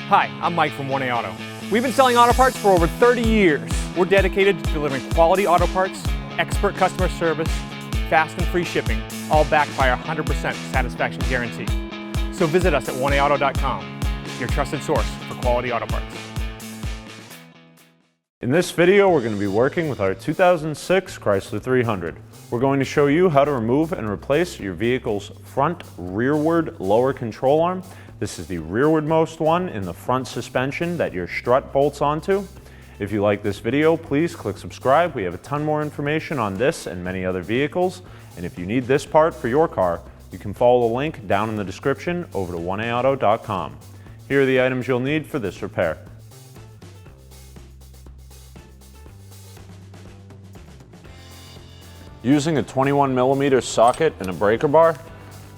Hi, I'm Mike from 1A Auto. We've been selling auto parts for over 30 years. We're dedicated to delivering quality auto parts, expert customer service, fast and free shipping, all backed by our 100% satisfaction guarantee. So visit us at 1AAuto.com, your trusted source for quality auto parts. In this video, we're going to be working with our 2006 Chrysler 300. We're going to show you how to remove and replace your vehicle's front rearward lower control arm. This is the rearward-most one in the front suspension that your strut bolts onto. If you like this video, please click subscribe. We have a ton more information on this and many other vehicles. And if you need this part for your car, you can follow the link down in the description over to 1AAuto.com. Here are the items you'll need for this repair. Using a 21mm socket and a breaker bar,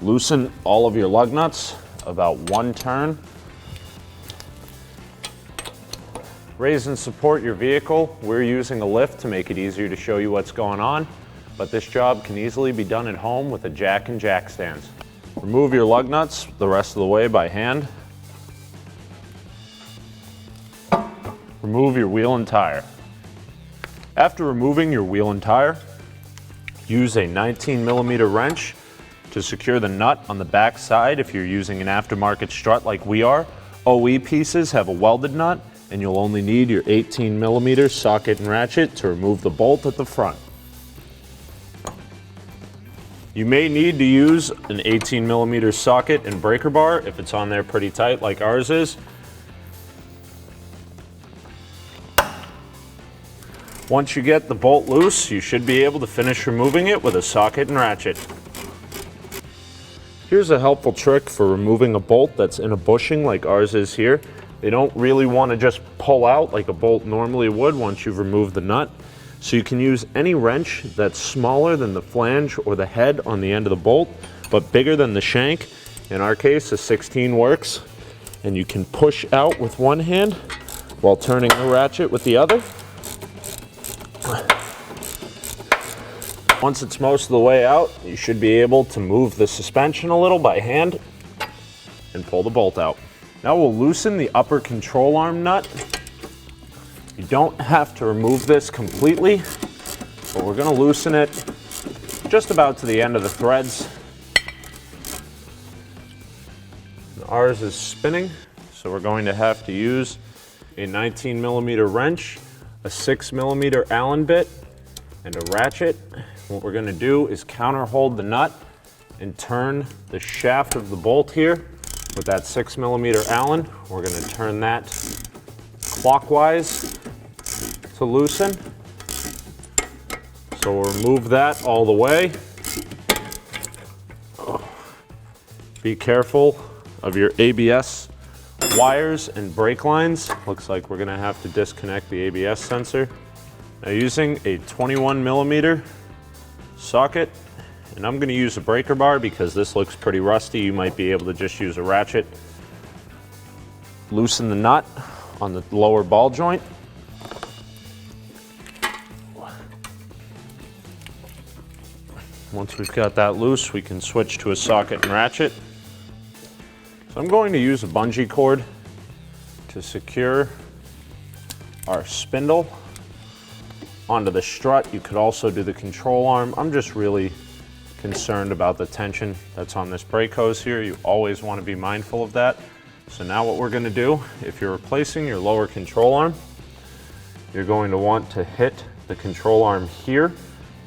loosen all of your lug nuts about one turn. Raise and support your vehicle. We're using a lift to make it easier to show you what's going on, but this job can easily be done at home with a jack and jack stands. Remove your lug nuts the rest of the way by hand. Remove your wheel and tire. After removing your wheel and tire, use a 19mm wrench to secure the nut on the back side if you're using an aftermarket strut like we are. OE pieces have a welded nut, and you'll only need your 18mm socket and ratchet to remove the bolt at the front. You may need to use an 18mm socket and breaker bar if it's on there pretty tight like ours is. Once you get the bolt loose, you should be able to finish removing it with a socket and ratchet. Here's a helpful trick for removing a bolt that's in a bushing like ours is here. They don't really want to just pull out like a bolt normally would once you've removed the nut. So you can use any wrench that's smaller than the flange or the head on the end of the bolt, but bigger than the shank. In our case, a 16 works. And you can push out with one hand while turning the ratchet with the other. Once it's most of the way out, you should be able to move the suspension a little by hand and pull the bolt out. Now we'll loosen the upper control arm nut. You don't have to remove this completely, but we're going to loosen it just about to the end of the threads. Ours is spinning, so we're going to have to use a 19mm wrench, a 6mm Allen bit, and a ratchet. What we're going to do is counter hold the nut and turn the shaft of the bolt here with that 6mm Allen. We're going to turn that clockwise to loosen. So we'll remove that all the way. Be careful of your ABS wires and brake lines. Looks like we're going to have to disconnect the ABS sensor. Now using a 21mm socket, and I'm going to use a breaker bar because this looks pretty rusty. You might be able to just use a ratchet. Loosen the nut on the lower ball joint. Once we've got that loose, we can switch to a socket and ratchet. So I'm going to use a bungee cord to secure our spindle onto the strut. You could also do the control arm. I'm just really concerned about the tension that's on this brake hose here. You always want to be mindful of that. So now what we're going to do, if you're replacing your lower control arm, you're going to want to hit the control arm here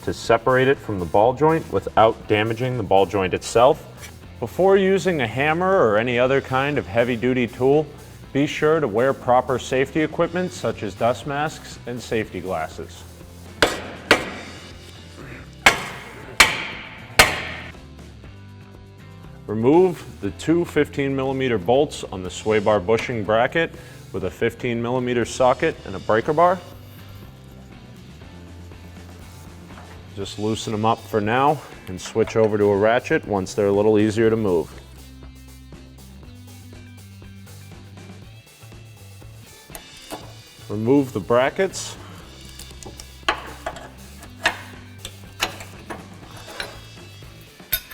to separate it from the ball joint without damaging the ball joint itself. Before using a hammer or any other kind of heavy-duty tool, be sure to wear proper safety equipment such as dust masks and safety glasses. Remove the two 15mm bolts on the sway bar bushing bracket with a 15mm socket and a breaker bar. Just loosen them up for now and switch over to a ratchet once they're a little easier to move. Remove the brackets.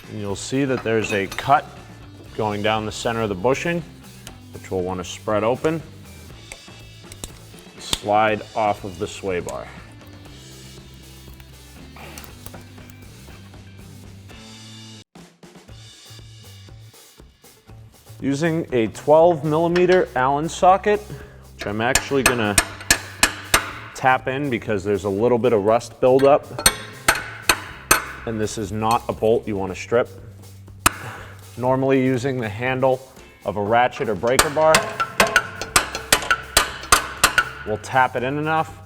And you'll see that there's a cut going down the center of the bushing. which we'll want to spread open, slide off of the sway bar. Using a 12mm Allen socket, which I'm actually gonna tap in because there's a little bit of rust buildup, and this is not a bolt you want to strip. Normally using the handle of a ratchet or breaker bar, we'll tap it in enough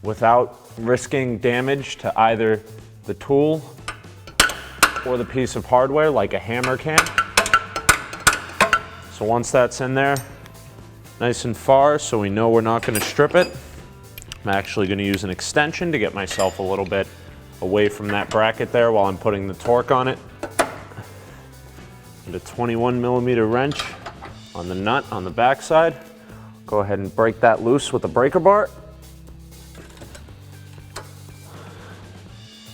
without risking damage to either the tool or the piece of hardware like a hammer can. So once that's in there, nice and far, so we know we're not going to strip it, I'm actually going to use an extension to get myself a little bit away from that bracket there while I'm putting the torque on it. And a 21mm wrench on the nut on the back side. Go ahead and break that loose with a breaker bar.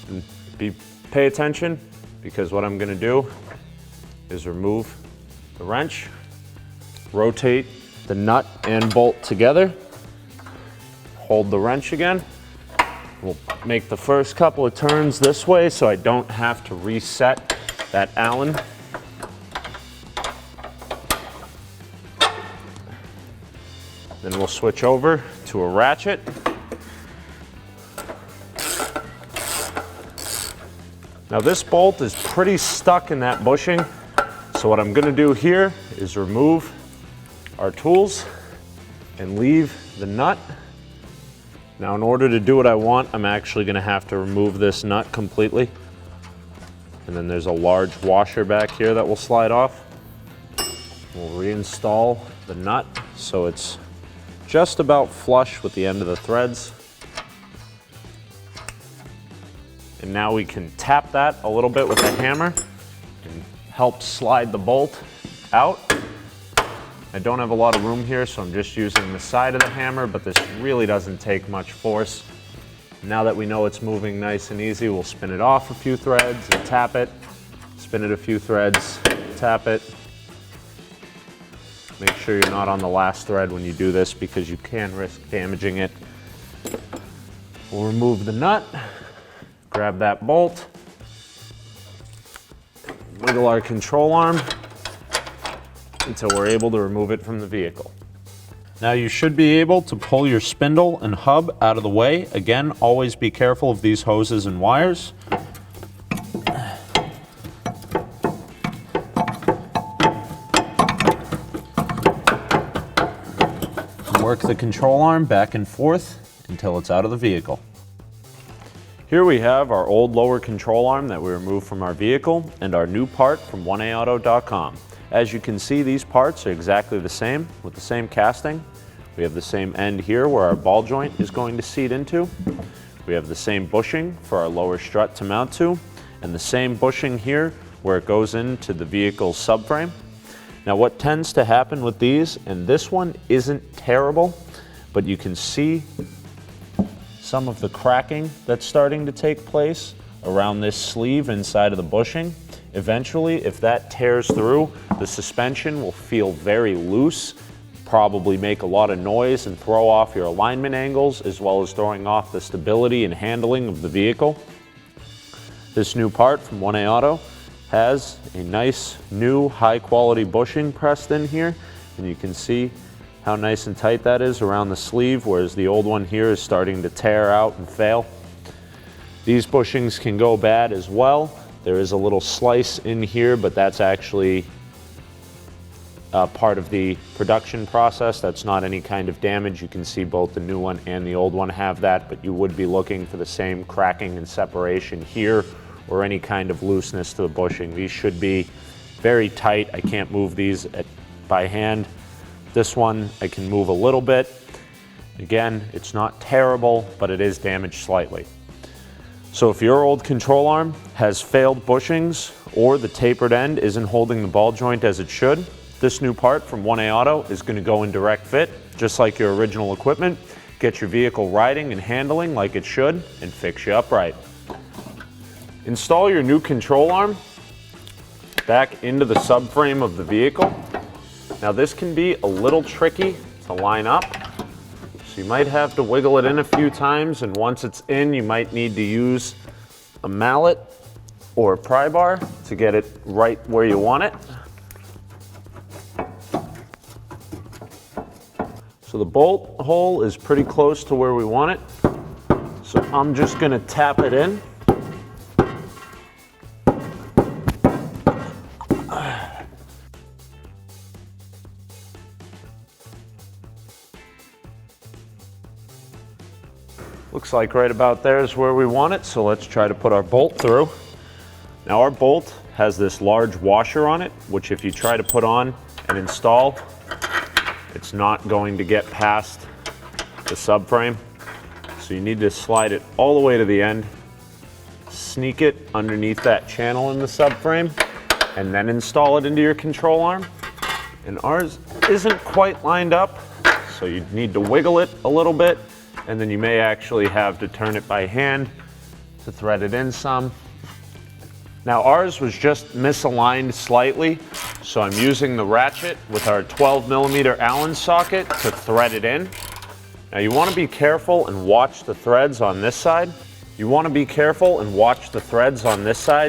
And pay attention, because what I'm going to do is remove the wrench, rotate the nut and bolt together, hold the wrench again. We'll make the first couple of turns this way so I don't have to reset that Allen. Then we'll switch over to a ratchet. Now this bolt is pretty stuck in that bushing, so what I'm going to do here is remove our tools and leave the nut. Now in order to do what I want, I'm actually going to have to remove this nut completely. And then there's a large washer back here that will slide off. We'll reinstall the nut so it's just about flush with the end of the threads. And now we can tap that a little bit with a hammer and help slide the bolt out. I don't have a lot of room here, so I'm just using the side of the hammer, but this really doesn't take much force. Now that we know it's moving nice and easy, we'll spin it off a few threads and tap it, spin it a few threads, tap it. Make sure you're not on the last thread when you do this because you can risk damaging it. We'll remove the nut, grab that bolt, wiggle our control arm until we're able to remove it from the vehicle. Now you should be able to pull your spindle and hub out of the way. Again, always be careful of these hoses and wires. Work the control arm back and forth until it's out of the vehicle. Here we have our old lower control arm that we removed from our vehicle and our new part from 1AAuto.com. As you can see, these parts are exactly the same with the same casting. We have the same end here where our ball joint is going to seat into. We have the same bushing for our lower strut to mount to, and the same bushing here where it goes into the vehicle's subframe. Now what tends to happen with these, and this one isn't terrible, but you can see some of the cracking that's starting to take place around this sleeve inside of the bushing. Eventually, if that tears through, the suspension will feel very loose, probably make a lot of noise and throw off your alignment angles, as well as throwing off the stability and handling of the vehicle. This new part from 1A Auto has a nice new high quality bushing pressed in here, and you can see how nice and tight that is around the sleeve, whereas the old one here is starting to tear out and fail. These bushings can go bad as well. There is a little slice in here, but that's actually part of the production process. That's not any kind of damage. You can see both the new one and the old one have that, but you would be looking for the same cracking and separation here or any kind of looseness to the bushing. These should be very tight. I can't move these by hand. This one I can move a little bit. Again, it's not terrible, but it is damaged slightly. So if your old control arm has failed bushings or the tapered end isn't holding the ball joint as it should, this new part from 1A Auto is going to go in direct fit, just like your original equipment, get your vehicle riding and handling like it should, and fix you up right. Install your new control arm back into the subframe of the vehicle. Now this can be a little tricky to line up, so you might have to wiggle it in a few times, and once it's in, you might need to use a mallet or a pry bar to get it right where you want it. So the bolt hole is pretty close to where we want it, so I'm just going to tap it in. Looks like right about there is where we want it, so let's try to put our bolt through. Now our bolt has this large washer on it, which if you try to put on and install, it's not going to get past the subframe. So you need to slide it all the way to the end, sneak it underneath that channel in the subframe, and then install it into your control arm. And ours isn't quite lined up, so you need to wiggle it a little bit, and then you may actually have to turn it by hand to thread it in some. Now ours was just misaligned slightly, so I'm using the ratchet with our 12mm Allen socket to thread it in. Now you want to be careful and watch the threads on this side.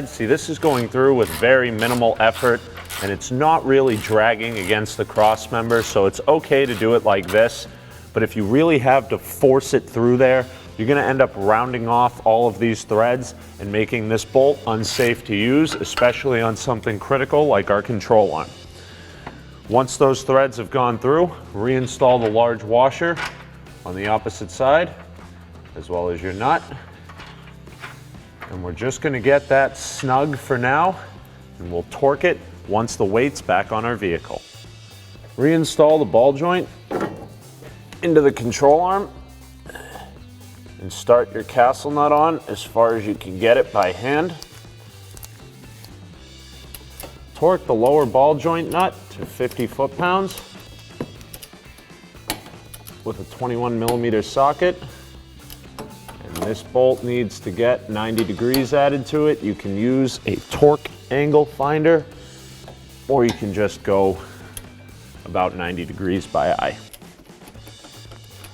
See, this is going through with very minimal effort, and it's not really dragging against the cross member, so it's okay to do it like this. But if you really have to force it through there, you're going to end up rounding off all of these threads and making this bolt unsafe to use, especially on something critical like our control arm. Once those threads have gone through, reinstall the large washer on the opposite side, as well as your nut. And we're just going to get that snug for now, and we'll torque it once the weight's back on our vehicle. Reinstall the ball joint into the control arm and start your castle nut on as far as you can get it by hand. Torque the lower ball joint nut to 50 foot-pounds with a 21mm socket. And this bolt needs to get 90 degrees added to it. You can use a torque angle finder, or you can just go about 90 degrees by eye.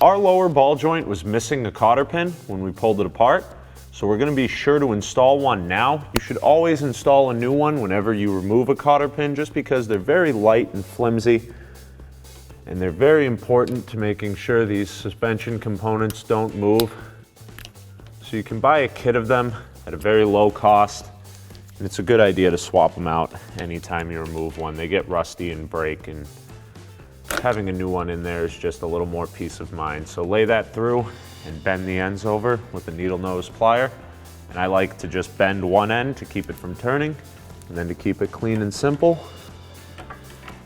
Our lower ball joint was missing a cotter pin when we pulled it apart, so we're going to be sure to install one now. You should always install a new one whenever you remove a cotter pin, just because they're very light and flimsy, and they're very important to making sure these suspension components don't move. So you can buy a kit of them at a very low cost, and it's a good idea to swap them out anytime you remove one. They get rusty and break, and having a new one in there is just a little more peace of mind. So lay that through and bend the ends over with a needle nose plier. And I like to just bend one end to keep it from turning, and then to keep it clean and simple,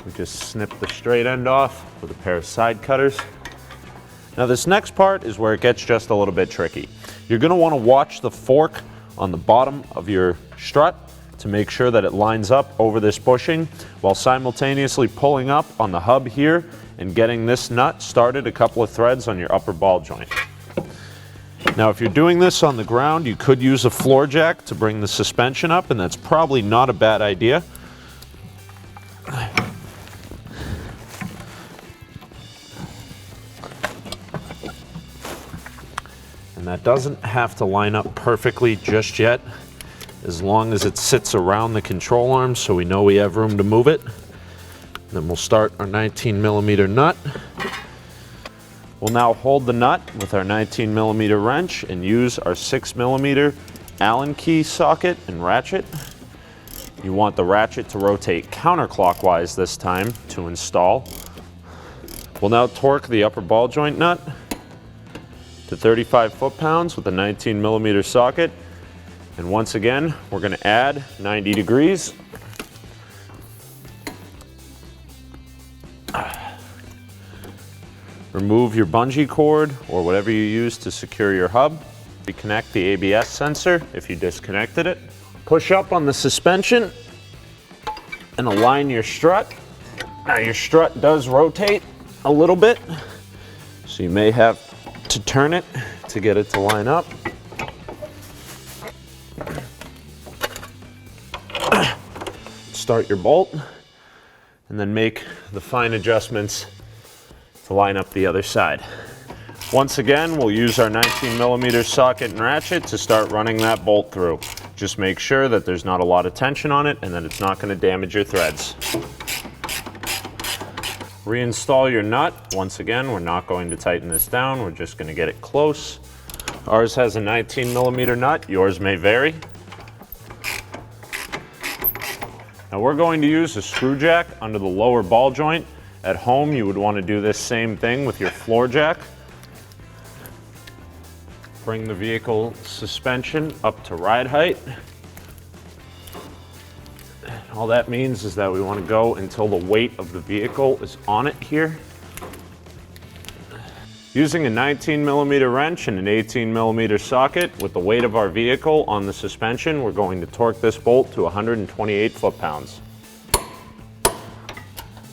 we just snip the straight end off with a pair of side cutters. Now this next part is where it gets just a little bit tricky. You're going to want to watch the fork on the bottom of your strut to make sure that it lines up over this bushing, while simultaneously pulling up on the hub here and getting this nut started a couple of threads on your upper ball joint. Now if you're doing this on the ground, you could use a floor jack to bring the suspension up, and that's probably not a bad idea. And that doesn't have to line up perfectly just yet, as long as it sits around the control arm so we know we have room to move it. Then we'll start our 19mm nut. We'll now hold the nut with our 19mm wrench and use our 6mm Allen key socket and ratchet. You want the ratchet to rotate counterclockwise this time to install. We'll now torque the upper ball joint nut to 35 foot-pounds with a 19mm socket. And once again, we're going to add 90 degrees. Remove your bungee cord or whatever you use to secure your hub. Reconnect the ABS sensor if you disconnected it. Push up on the suspension and align your strut. Now your strut does rotate a little bit, so you may have to turn it to get it to line up. Start your bolt. and then make the fine adjustments to line up the other side. Once again, we'll use our 19mm socket and ratchet to start running that bolt through. Just make sure that there's not a lot of tension on it and that it's not going to damage your threads. Reinstall your nut. Once again, we're not going to tighten this down, we're just going to get it close. Ours has a 19mm nut, yours may vary. Now we're going to use a screw jack under the lower ball joint. At home, you would want to do this same thing with your floor jack. Bring the vehicle suspension up to ride height. All that means is that we want to go until the weight of the vehicle is on it here. Using a 19mm wrench and an 18mm socket with the weight of our vehicle on the suspension, we're going to torque this bolt to 128 foot-pounds.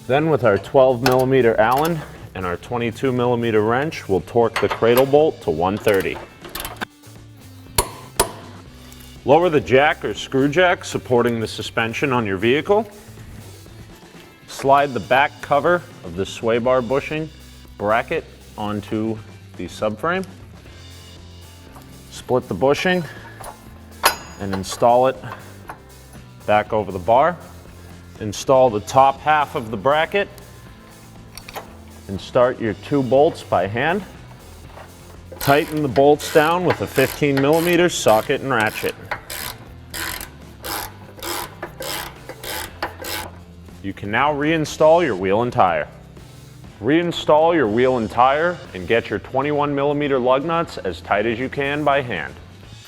Then with our 12mm Allen and our 22mm wrench, we'll torque the cradle bolt to 130. Lower the jack or screw jack supporting the suspension on your vehicle. Slide the back cover of the sway bar bushing bracket onto the subframe. Split the bushing and install it back over the bar. Install the top half of the bracket and start your 2 bolts by hand. Tighten the bolts down with a 15mm socket and ratchet. You can now reinstall your wheel and tire. Reinstall your wheel and tire and get your 21mm lug nuts as tight as you can by hand.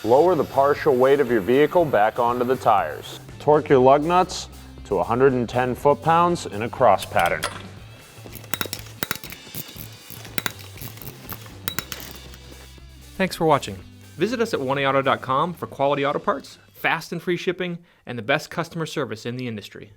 Lower the partial weight of your vehicle back onto the tires. Torque your lug nuts to 110 foot-pounds in a cross pattern. Thanks for watching. Visit us at 1AAuto.com for quality auto parts, fast and free shipping, and the best customer service in the industry.